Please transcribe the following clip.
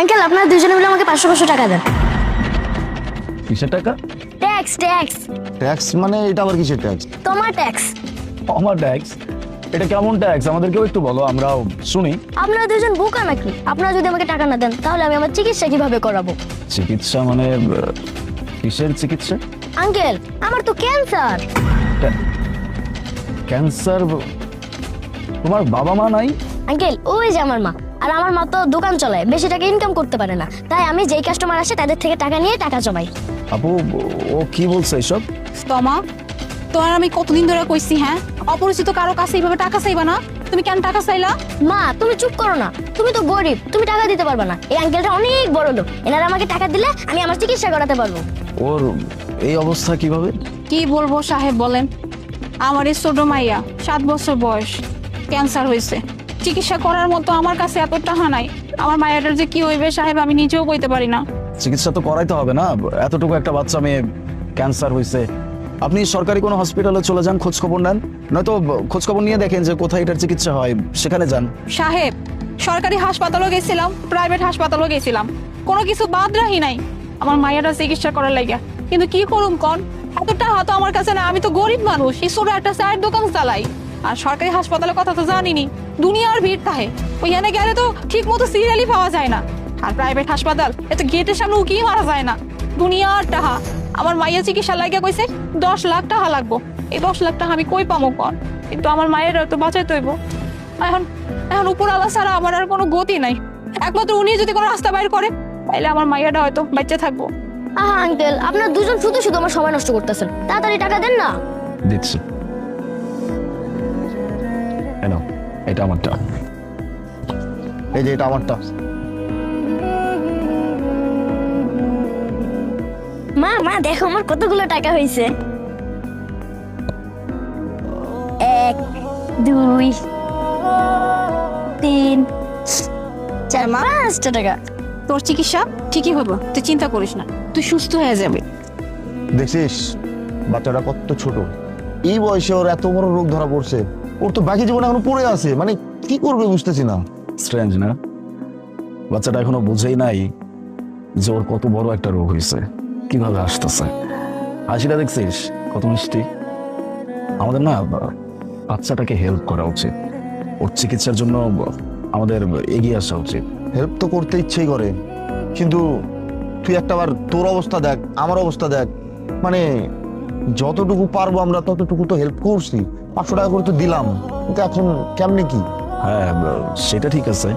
Uncle আপনারা দুজনে মিলে আমাকে 500 টাকা দেন। কিসের টাকা? Tax tax. ট্যাক্স মানে এটা আবার কিসের ট্যাক্স? তোমার ট্যাক্স। আমার ট্যাক্স? এটা কেমন ট্যাক্স আমাদেরকেও একটু বলো, আমরাও শুনি। আপনারা দুজন বোকা নাকি? আপনারা যদি আমাকে টাকা না দেন তাহলে আমি আমার চিকিৎসা কিভাবে করাবো? চিকিৎসা মানে কিসের চিকিৎসা? আঙ্কেল আমার তো ক্যান্সার। ক্যান্সার? তোমার বাবা মা নাই? আঙ্কেল ওই যে আমার মা, আর আমার মা তো দোকান চালায়, বেশি টাকা ইনকাম করতে পারে না, তাই আমি যেই কাস্টমার আসে তাদের থেকে টাকা নিয়ে টাকা জমাই। আপু ও কি বলছে এসব? তমা, তোমার আমি কতদিন ধরে কইছি, হ্যাঁ অপরিচিত কারো কাছে এইভাবে টাকা চাইবা না। তুমি কেন টাকা চাইলা? মা তুমি চুপ করো না, তুমি তো গরিব, তুমি টাকা দিতে পারবে না। এই আঙ্কেলটা অনেক বড় লোক, এনারা আমাকে টাকা দিলে আমি আমার চিকিৎসা করাতে পারবো। ওর এই অবস্থা কিভাবে? কি বলবো সাহেব বলেন, আমার এই ছোট মাইয়া 7 বছর বয়স, ক্যান্সার হয়েছে। চিকিৎসা করার মতো আমার কাছে এত টাকা নাই। আমার মায়ের যে কি হইবে সাহেব আমি নিজেও বলতে পারি না। চিকিৎসা তো করাইতে হবে না? এতটুকু একটা বাচ্চা মেয়ে ক্যান্সার হয়েছে, আপনি সরকারি কোনো হসপিটালে চলে যান, খোঁজ খবর নেন, নয়তো খোঁজ খবর নিয়ে দেখেন যে কোথায় এটার চিকিৎসা হয়, সেখানে যান। সাহেব সরকারি হাসপাতালও গেছিলাম, প্রাইভেট হাসপাতালও গেছিলাম, কোনো কিছু বাদ রাখি নাই আমার মায়েরা চিকিৎসা করার লাগিয়া। কিন্তু কি করুম কন, এত টাকা তো আমার কাছে না, আমি তো গরিব মানুষ, এই ছোট একটা চায়ের দোকান চালাই। আর সরকারি হাসপাতালের কথা তো জানিনি, দুনিয়ার ভিড় থাকে, ওইখানে গেলে তো ঠিক মতো সিরিয়ালই পাওয়া যায় না। আর প্রাইভেট হাসপাতাল এত গেটের সামনে উকিয়ে মারা যায় না, দুনিয়ার টাকা। আমার মাইয়া চিকিৎসা লাগিয়া কইছে 10 লাখ টাকা লাগবো। এই 10 লাখ টাকা আমি কই পামো কন? কিন্তু আমার মায়ের তো বাঁচাইতে হইব। এখন এখন উপর আল্লাহ ছাড়া আমার আর কোনো গতি নাই। একমাত্র উনি যদি কোনো রাস্তা বাইর করে তাইলে আমার মাইয়াটা হয়তো বাচ্চা থাকবো। আহা আঙ্কেল আপনারা দুজন শুধু শুধু আমার সময় নষ্ট করতেছেন, তাড়াতাড়ি টাকা দেন না। দিচ্ছি, এনো এটা আমারটা। এই যে এটা আমারটা। মা মা দেখো আমার কতগুলো টাকা হয়েছে। 1 2 3 4 5টা টাকা। তোর চিকিৎসা ঠিকই হইব, তুই চিন্তা করিস না, তুই সুস্থ হয়ে যাবে। দেখছিস বাচ্চাটা কত ছোট, এই বয়সে ওর এত বড় রোগ ধরা পড়ছে। ওর তো বাকি জীবন এখনো পড়ে আছে, মানে কি করবে বুঝতেছি না। স্ট্রেঞ্জ না? বাচ্চাটা এখনো বুঝেই নাই যে ওর কত বড় একটা রোগ হয়েছে, কিভাবে আসতেছে। হাসিটা দেখছিস কত মিষ্টি। আমাদের না বাচ্চাটাকে হেল্প করা উচিত, ওর চিকিৎসার জন্য আমাদের এগিয়ে আসা উচিত। হেল্প তো করতে ইচ্ছেই করে, কিন্তু তুই একটাবার তোর অবস্থা দেখ, আমার অবস্থা দেখ, মানে যতটুকু পারবো আমরা ততটুকু তো হেল্প করছি। 500 টাকা করে তো দিলাম, কিন্তু এখন কেমনে কি? হ্যাঁ সেটা ঠিক আছে,